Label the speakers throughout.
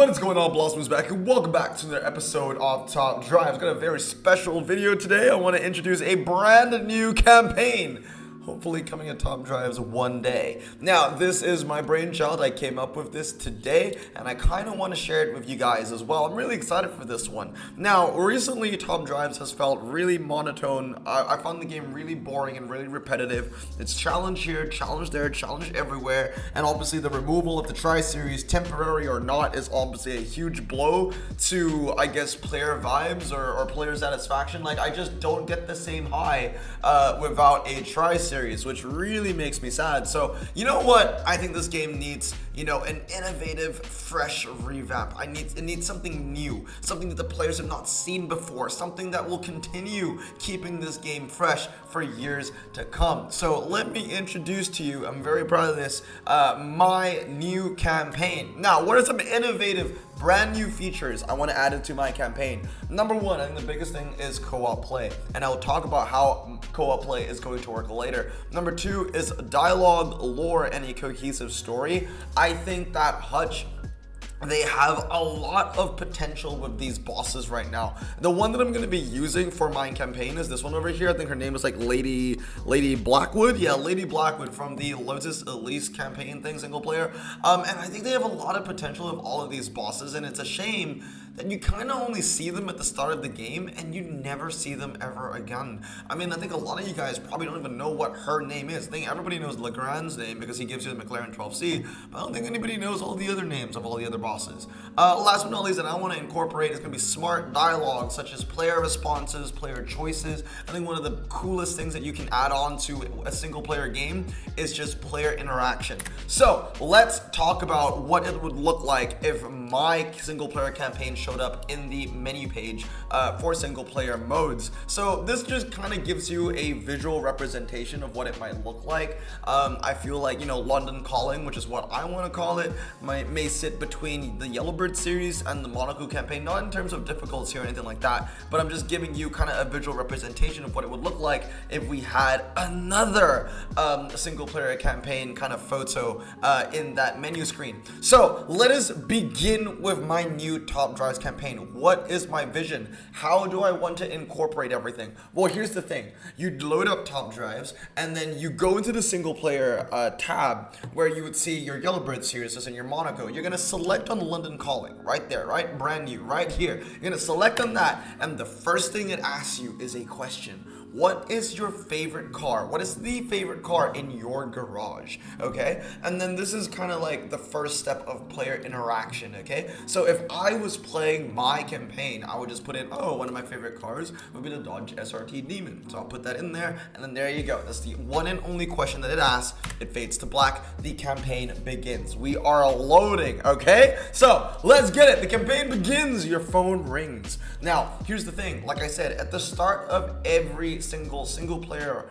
Speaker 1: What is going on, Blossoms back, and welcome back to another episode of Top Drive. I've got a very special video today. I want to introduce a brand new campaign, hopefully coming at Top Drives one day. Now, this is my brainchild. I came up with this today, and I kind of want to share it with you guys as well. I'm really excited for this one. Now, recently, Top Drives has felt really monotone. I found the game really boring and really repetitive. It's challenge here, challenge there, challenge everywhere, and obviously the removal of the Tri-Series, temporary or not, is obviously a huge blow to, I guess, player vibes or player satisfaction. Like, I just don't get the same high without a Tri-Series, which really makes me sad. So, you know what? I think this game needs, an innovative, fresh revamp. It needs something new, something that the players have not seen before, something that will continue keeping this game fresh for years to come. So let me introduce to you, I'm very proud of this, my new campaign. Now, what are some innovative, brand new features I want to add into my campaign? Number one, I think the biggest thing is co-op play, and I'll talk about how co-op play is going to work later. Number two is dialogue, lore, and a cohesive story. I think that Hutch, they have a lot of potential with these bosses right now. The one that I'm going to be using for my campaign is this one over here. I think her name is like Lady Blackwood. Yeah, Lady Blackwood from the Lotus Elise campaign thing, single player. And I think they have a lot of potential of all of these bosses, and it's a shame that you kind of only see them at the start of the game and you never see them ever again. I mean, I think a lot of you guys probably don't even know what her name is. I think everybody knows Legrand's name because he gives you the McLaren 12C, but I don't think anybody knows all the other names of all the other bosses. Last but not least, that I want to incorporate is going to be smart dialogue, such as player responses, player choices. I think one of the coolest things that you can add on to a single player game is just player interaction. So let's talk about what it would look like if my single player campaign showed up in the menu page for single player modes. So this just kind of gives you a visual representation of what it might look like. I feel like, London Calling, which is what I want to call it, may sit between the Yellowbird series and the Monaco campaign, not in terms of difficulty or anything like that, but I'm just giving you kind of a visual representation of what it would look like if we had another single player campaign kind of photo in that menu screen. So let us begin with my new Top Drives campaign. What is my vision? How do I want to incorporate everything? Well, here's the thing. You load up Top Drives, and then you go into the single player tab where you would see your Yellowbird series and your Monaco. You're going to select on London Calling right there, right? Brand new, right here. You're going to select on that, and the first thing it asks you is a question. What is your favorite car? What is the favorite car in your garage? Okay? And then this is kind of like the first step of player interaction, okay? So if I was playing my campaign, I would just put in, one of my favorite cars would be the Dodge SRT Demon. So I'll put that in there, and then there you go. That's the one and only question that it asks. It fades to black. The campaign begins. We are loading, okay? So let's get it. The campaign begins. Your phone rings. Now, here's the thing. Like I said, at the start of every single player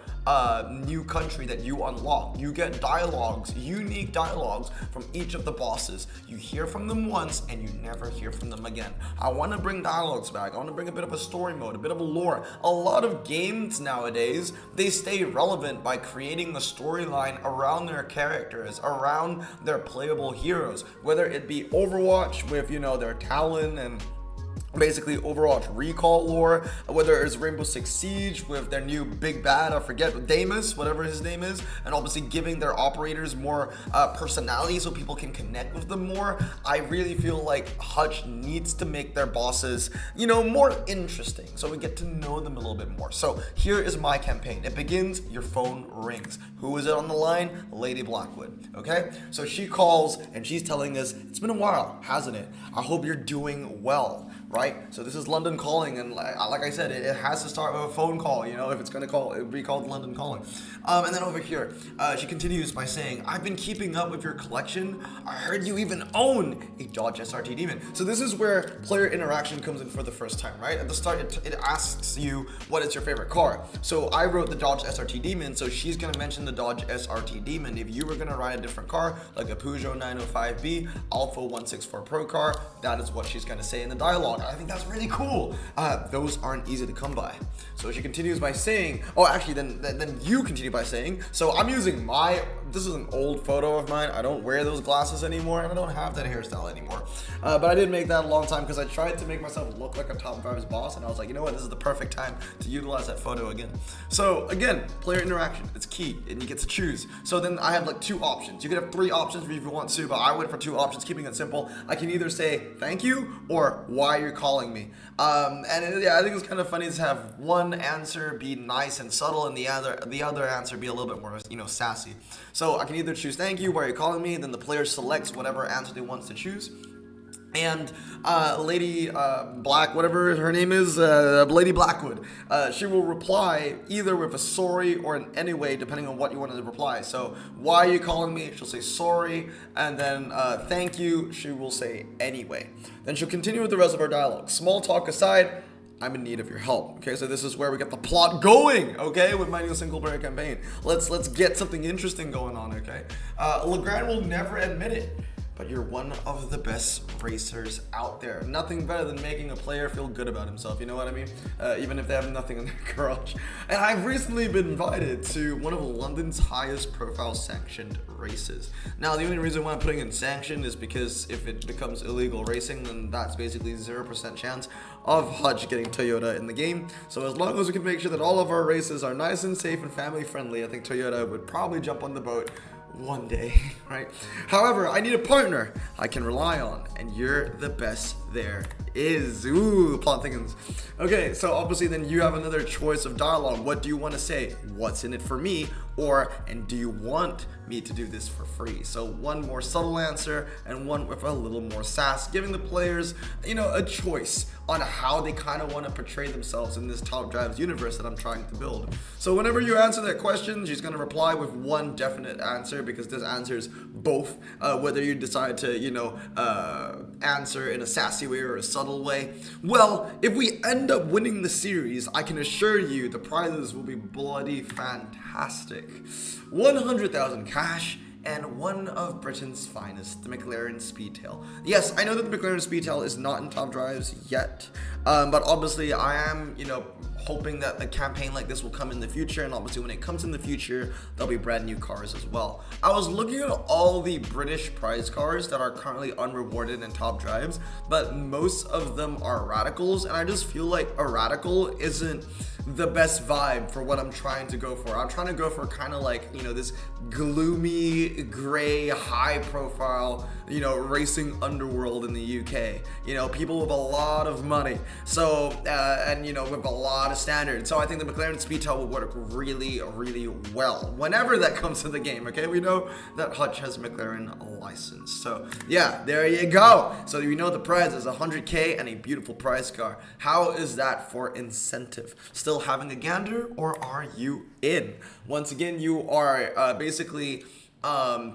Speaker 1: new country that you unlock, you get dialogues, unique dialogues from each of the bosses. You hear from them once and you never hear from them again. I want to bring dialogues back. I want to bring a bit of a story mode, a bit of a lore. A lot of games nowadays, they stay relevant by creating the storyline around their characters, around their playable heroes, whether it be Overwatch with, their Talon and basically Overwatch Recall lore, whether it's Rainbow Six Siege with their new big bad, I forget, Damus, whatever his name is, and obviously giving their operators more personality so people can connect with them more. I really feel like Hutch needs to make their bosses, more interesting, so we get to know them a little bit more. So here is my campaign. It begins, your phone rings. Who is it on the line? Lady Blackwood, okay? So she calls and she's telling us, it's been a while, hasn't it? I hope you're doing well. Right? So this is London Calling, and like I said, it has to start with a phone call, if it's going to call, it would be called London Calling. And then over here, she continues by saying, I've been keeping up with your collection. I heard you even own a Dodge SRT Demon. So this is where player interaction comes in for the first time, right? At the start, it asks you, what is your favorite car? So I wrote the Dodge SRT Demon, so she's going to mention the Dodge SRT Demon. If you were going to ride a different car, like a Peugeot 905B, Alpha 164 Pro car, that is what she's going to say in the dialogue. I think that's really cool. Those aren't easy to come by. So she continues by saying, then you continue by saying, so I'm using my this is an old photo of mine. I don't wear those glasses anymore, and I don't have that hairstyle anymore. But I did make that a long time because I tried to make myself look like a Top Drives boss, and I was like, you know what, this is the perfect time to utilize that photo again. So again, player interaction, it's key, and you get to choose. So then I have like 2 options. You could have 3 options if you want to, but I went for 2 options, keeping it simple. I can either say thank you or why you're calling me. Yeah, I think it's kind of funny to have one answer be nice and subtle, and the other answer be a little bit more, sassy. So I can either choose thank you, why are you calling me, then the player selects whatever answer they want to choose. And Lady Black, whatever her name is, Lady Blackwood, she will reply either with a sorry or an anyway, depending on what you wanted to reply. So, why are you calling me? She'll say sorry, and then thank you, she will say anyway. Then she'll continue with the rest of her dialogue. Small talk aside, I'm in need of your help. Okay, so this is where we get the plot going, okay, with my new single player campaign. Let's get something interesting going on, okay? Legrand will never admit it, but you're one of the best racers out there. Nothing better than making a player feel good about himself, you know what I mean? Even if they have nothing in their garage. And I've recently been invited to one of London's highest profile sanctioned races. Now, the only reason why I'm putting in sanctioned is because if it becomes illegal racing, then that's basically 0% chance of Hutch getting Toyota in the game. So as long as we can make sure that all of our races are nice and safe and family friendly, I think Toyota would probably jump on the boat one day, right? However, I need a partner I can rely on, and you're the best there is. Ooh, plot thickens. Okay, so obviously then you have another choice of dialogue. What do you want to say? What's in it for me? Or, and do you want me to do this for free? So one more subtle answer and one with a little more sass, giving the players, a choice on how they kind of want to portray themselves in this Top Drives universe that I'm trying to build. So whenever you answer that question, she's going to reply with one definite answer, because this answers both, whether you decide to, answer in a sassy way or a subtle way. Well, if we end up winning the series, I can assure you the prizes will be bloody fantastic. 100,000 cash and one of Britain's finest, the McLaren Speedtail. Yes, I know that the McLaren Speedtail is not in Top Drives yet, but obviously I am, hoping that a campaign like this will come in the future, and obviously when it comes in the future, there'll be brand new cars as well. I was looking at all the British prize cars that are currently unrewarded in Top Drives, but most of them are radicals, and I just feel like a radical isn't the best vibe for what I'm trying to go for. I'm trying to go for kind of like, this gloomy, gray, high profile, racing underworld in the UK. People with a lot of money. So, and with a lot of standards. So I think the McLaren Speedtail will work really, really well whenever that comes to the game, okay? We know that Hutch has McLaren license. So yeah, there you go. So the prize is 100K and a beautiful prize car. How is that for incentive? Still having a gander, or are you in? Once again, you are basically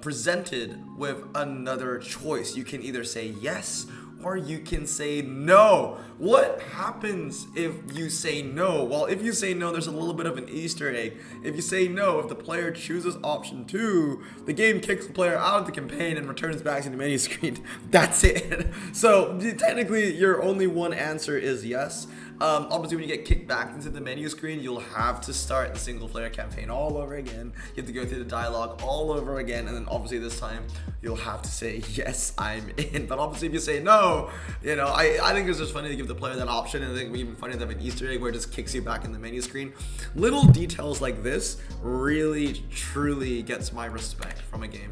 Speaker 1: presented with another choice. You can either say yes or you can say no. What happens if you say no? Well, if you say no, there's a little bit of an Easter egg. If you say no, if the player chooses option 2, the game kicks the player out of the campaign and returns back to the menu screen. That's it. So technically, your only one answer is yes. Obviously, when you get kicked back into the menu screen, you'll have to start the single player campaign all over again. You have to go through the dialogue all over again, and then obviously this time you'll have to say yes, I'm in. But obviously, if you say no, I think it's just funny to give the player that option, and I think it'd be even funny to have an Easter egg where it just kicks you back in the menu screen. Little details like this really, truly gets my respect from a game.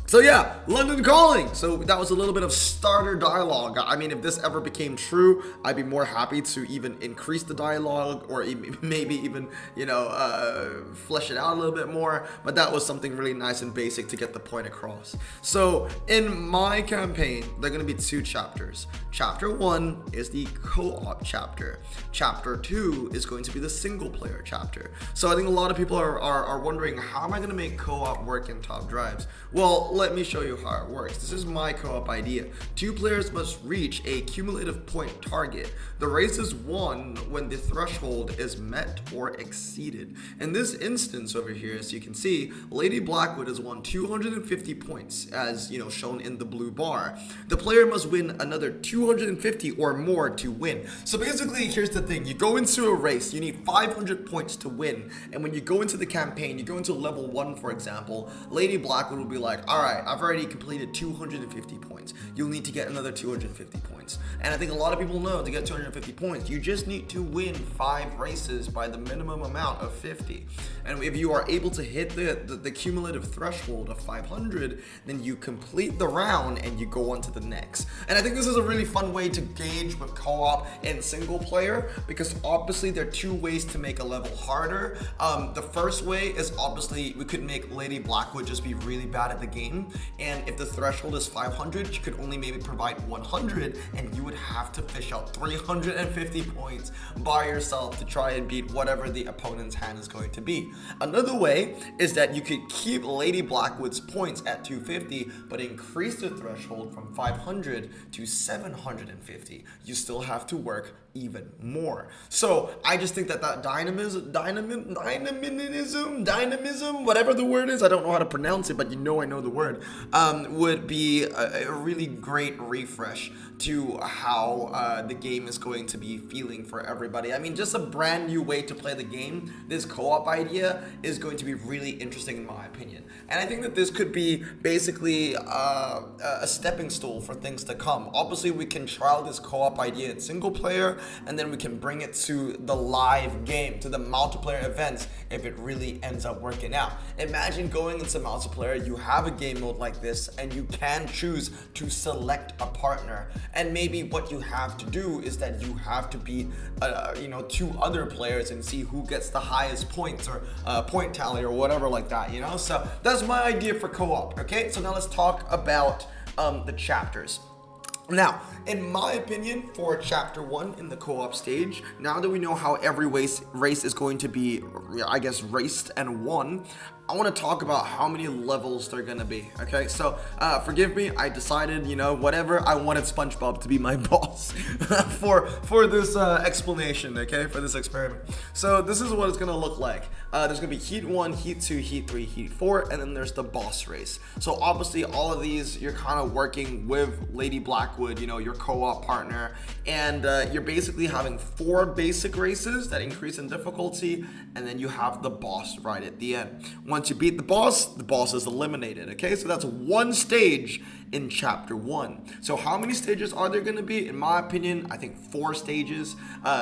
Speaker 1: So yeah, London Calling. So that was a little bit of starter dialogue. I mean, if this ever became true, I'd be more happy to even increase the dialogue, or maybe even, flesh it out a little bit more. But that was something really nice and basic to get the point across. So in my campaign, there are going to be 2 chapters. Chapter 1 is the co-op chapter. Chapter 2 is going to be the single player chapter. So I think a lot of people are wondering, how am I going to make co-op work in Top Drives? Well, let me show you how it works. This is my co-op idea. 2 players must reach a cumulative point target. The race is won when the threshold is met or exceeded. In this instance over here, as you can see, Lady Blackwood has won 250 points, as shown in the blue bar. The player must win another 250 or more to win. So basically, here's the thing. You go into a race, you need 500 points to win. And when you go into the campaign, you go into level 1, for example, Lady Blackwood will be like, all right, I've already completed 250 points. You'll need to get another 250 points. And I think a lot of people know to get 250 points, you just need to win 5 races by the minimum amount of 50. And if you are able to hit the cumulative threshold of 500, then you complete the round and you go on to the next. And I think this is a really fun way to gauge with co-op and single player, because obviously there are 2 ways to make a level harder. The first way is obviously we could make Lady Blackwood just be really bad at the game, and if the threshold is 500, you could only maybe provide 100, and you would have to fish out 350 points by yourself to try and beat whatever the opponent's hand is going to be. Another way is that you could keep Lady Blackwood's points at 250, but increase the threshold from 500 to 750. You still have to work even more. So I just think that dynamism, whatever the word is, I don't know how to pronounce it, but I know the word, would be a really great refresh to how the game is going to be feeling for everybody. I mean, just a brand new way to play the game. This co-op idea is going to be really interesting in my opinion. And I think that this could be basically a stepping stool for things to come. Obviously, we can trial this co-op idea in single player, and then we can bring it to the live game, to the multiplayer events, if it really ends up working out. Imagine going into multiplayer, you have a game mode like this, and you can choose to select a partner. And maybe what you have to do is that you have to beat 2 other players and see who gets the highest points, or point tally, or whatever like that, So that's my idea for co-op, okay? So now let's talk about the chapters. Now, in my opinion, for chapter 1 in the co-op stage, now that we know how every race is going to be, raced and won, I want to talk about how many levels they're going to be, okay? So, forgive me, I decided, whatever, I wanted SpongeBob to be my boss for this explanation, okay? For this experiment. So, this is what it's going to look like. There's going to be Heat 1, Heat 2, Heat 3, Heat 4, and then there's the boss race. So, obviously, all of these, you're kind of working with Lady Blackwood, your co-op partner, and you're basically having 4 basic races that increase in difficulty, and then you have the boss right at the end. Once you beat the boss is eliminated, okay? So that's 1 stage in chapter 1. So how many stages are there going to be? In my opinion, I think 4 stages.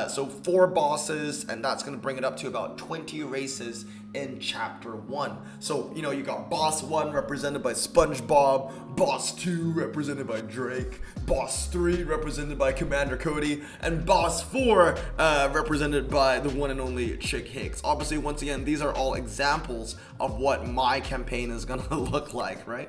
Speaker 1: So 4 bosses, and that's going to bring it up to about 20 races in chapter 1. So, you got boss 1 represented by SpongeBob, boss 2 represented by Drake, boss 3 represented by Commander Cody, and boss 4 represented by the one and only Chick Hicks. Obviously, once again, these are all examples of what my campaign is gonna look like, right?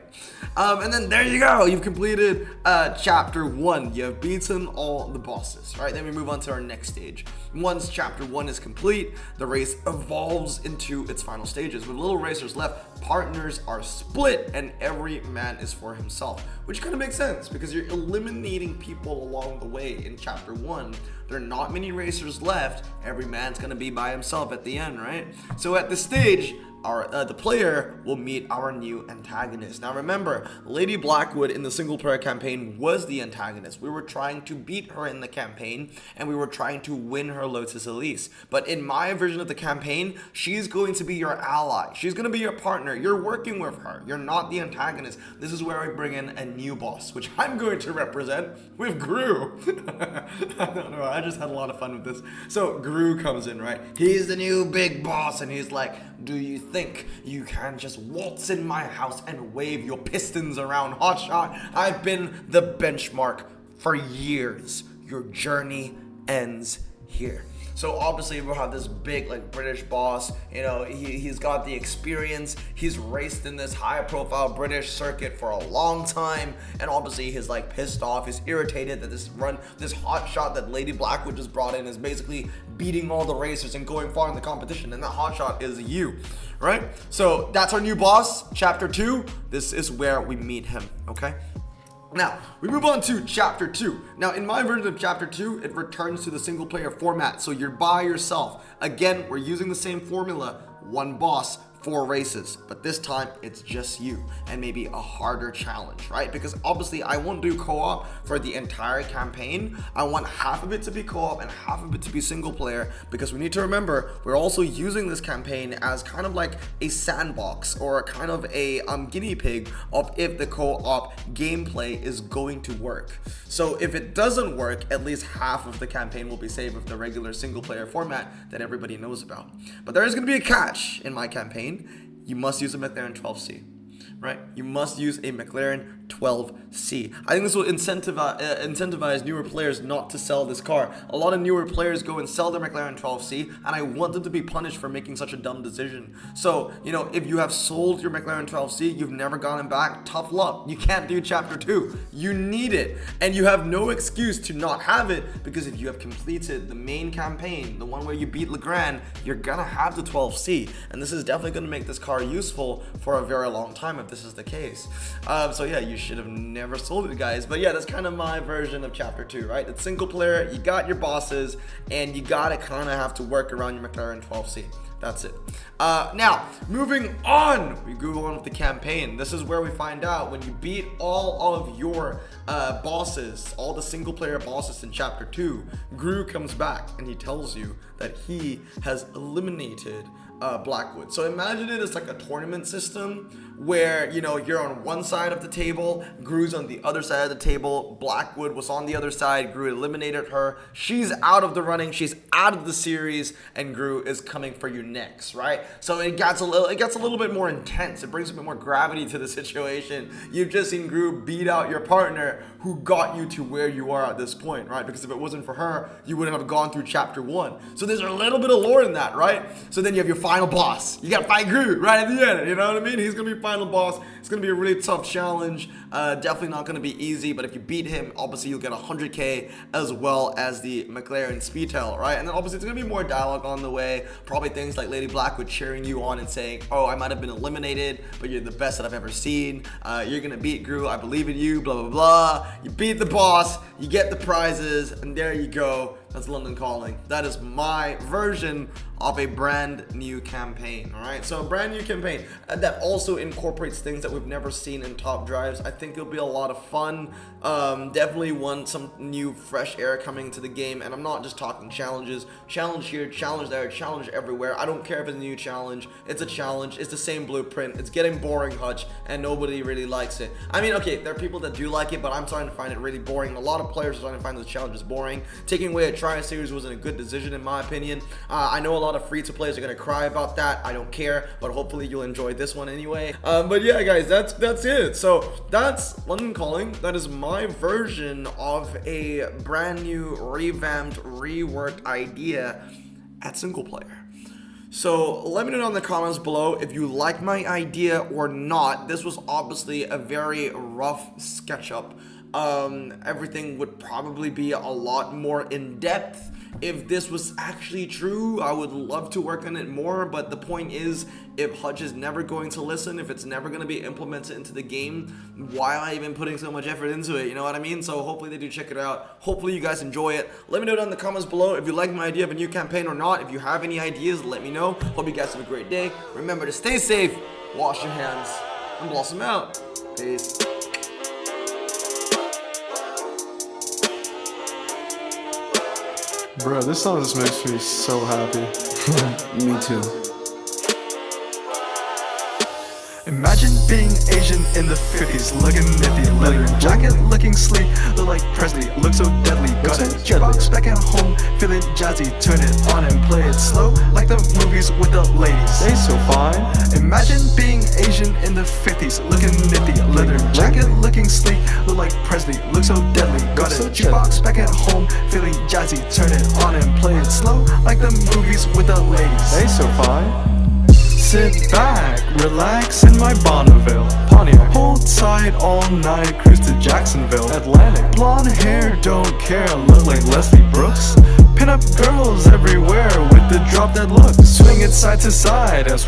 Speaker 1: And then there you go, you've completed chapter 1. You have beaten all the bosses, right? Then we move on to our next stage. Once chapter 1 is complete, the race evolves into its final stages. With little racers left, partners are split and every man is for himself, which kind of makes sense because you're eliminating people along the way in chapter 1. There are not many racers left. Every man's gonna be by himself at the end, right? So at this stage, the player will meet our new antagonist. Now remember, Lady Blackwood in the single player campaign was the antagonist. We were trying to beat her in the campaign, and we were trying to win her Lotus Elise. But in my version of the campaign, she's going to be your ally. She's going to be your partner. You're working with her. You're not the antagonist. This is where I bring in a new boss, which I'm going to represent with Gru. I don't know. I just had a lot of fun with this. So Gru comes in, right? He's the new big boss, and he's like, do you think you can just waltz in my house and wave your pistons around, hotshot? I've been the benchmark for years. Your journey ends here. So obviously we'll have this big like British boss, you know, he's got the experience, he's raced in this high profile British circuit for a long time, and obviously he's like pissed off, he's irritated that this hot shot that Lady Blackwood just brought in is basically beating all the racers and going far in the competition, and that hot shot is you, right? So that's our new boss, chapter 2. This is where we meet him, okay? Now, we move on to chapter 2. Now, in my version of chapter 2, it returns to the single player format, so you're by yourself. Again, we're using the same formula, one boss, 4 races, but this time it's just you and maybe a harder challenge, right? Because obviously I won't do co-op for the entire campaign. I want half of it to be co-op and half of it to be single player, because we need to remember we're also using this campaign as kind of like a sandbox or kind of a guinea pig of if the co-op gameplay is going to work. So if it doesn't work, at least half of the campaign will be saved with the regular single player format that everybody knows about. But there is going to be a catch in my campaign. You must use a McLaren 12C, right? You must use a McLaren 12C. I think this will incentivize newer players not to sell this car. A lot of newer players go and sell their McLaren 12C, and I want them to be punished for making such a dumb decision. So, you know, if you have sold your McLaren 12C, you've never gotten back, tough luck. You can't do chapter 2. You need it, and you have no excuse to not have it, because if you have completed the main campaign, the one where you beat Legrand, you're gonna have the 12C, and this is definitely gonna make this car useful for a very long time if this is the case. So yeah, you should have never sold it, guys. But yeah, that's kind of my version of chapter 2, right? It's single player, you got your bosses, and you gotta kind of have to work around your McLaren 12C. That's it. Now, moving on, we go on with the campaign. This is where we find out when you beat all of your bosses, all the single player bosses in chapter 2, Gru comes back and he tells you that he has eliminated Blackwood. So imagine it as like a tournament system where, you know, you're on one side of the table, Gru's on the other side of the table, Blackwood was on the other side, Gru eliminated her, she's out of the running, she's out of the series, and Gru is coming for you next, right? So it gets a little bit more intense, it brings a bit more gravity to the situation. You've just seen Gru beat out your partner who got you to where you are at this point, right? Because if it wasn't for her, you wouldn't have gone through chapter 1. So there's a little bit of lore in that, right? So then you have your final boss. You gotta fight Gru right at the end, you know what I mean? He's gonna be final boss. It's gonna be a really tough challenge. Definitely not gonna be easy, but if you beat him, obviously you'll get 100k as well as the McLaren Speedtail, right? And then obviously it's gonna be more dialogue on the way. Probably things like Lady Blackwood cheering you on and saying, oh, I might have been eliminated, but you're the best that I've ever seen. You're gonna beat Gru, I believe in you, blah, blah, blah. You beat the boss, you get the prizes, and there you go. That's London Calling. That is my version of a brand new campaign, all right? So a brand new campaign that also incorporates things that we've never seen in Top Drives. I think it'll be a lot of fun. Definitely want some new fresh air coming into the game, and I'm not just talking challenges. Challenge here, challenge there, challenge everywhere. I don't care if it's a new challenge. It's a challenge. It's the same blueprint. It's getting boring, Hutch, and nobody really likes it. I mean, okay, there are people that do like it, but I'm starting to find it really boring. A lot of players are starting to find those challenges boring. Taking away a Try series wasn't a good decision in my opinion. I know a lot of free-to-players are gonna cry about that. I don't care, but hopefully you'll enjoy this one anyway. But yeah, guys, that's it. So that's London Calling. That is my version of a brand new, revamped, reworked idea at single player. So let me know in the comments below if you like my idea or not. This was obviously a very rough SketchUp. Everything would probably be a lot more in depth if this was actually true. I would love to work on it more, but the point is, if Hutch is never going to listen, if it's never going to be implemented into the game, why am I even putting so much effort into it? You know what I mean? So hopefully they do check it out. Hopefully you guys enjoy it. Let me know down in the comments below if you like my idea of a new campaign or not. If you have any ideas, let me know. Hope you guys have a great day. Remember to stay safe, wash your hands, and blossom out. Peace.
Speaker 2: Bro, this song just makes me so happy.
Speaker 3: Me too.
Speaker 4: Imagine being Asian in the 50s, looking nifty, leather jacket, looking sleek, look like Presley, look so deadly, got a jukebox back at home, feeling jazzy, turn it on and play it slow, like the movies with the ladies.
Speaker 2: They so fine.
Speaker 4: Imagine being Asian in the 50s, looking nifty, leather jacket, looking sleek, look like Presley. presley, look so deadly. Got a jukebox back at home, feeling jazzy. Turn it on and play it slow, like the movies with the ladies.
Speaker 2: Hey, so fine.
Speaker 4: Sit back, relax in my Bonneville Pontiac. Hold tight all night, cruise to Jacksonville
Speaker 2: Atlantic.
Speaker 4: Blonde hair, don't care, look like Leslie Brooks. Pin up girls everywhere with the drop that looks. Swing it side to side as we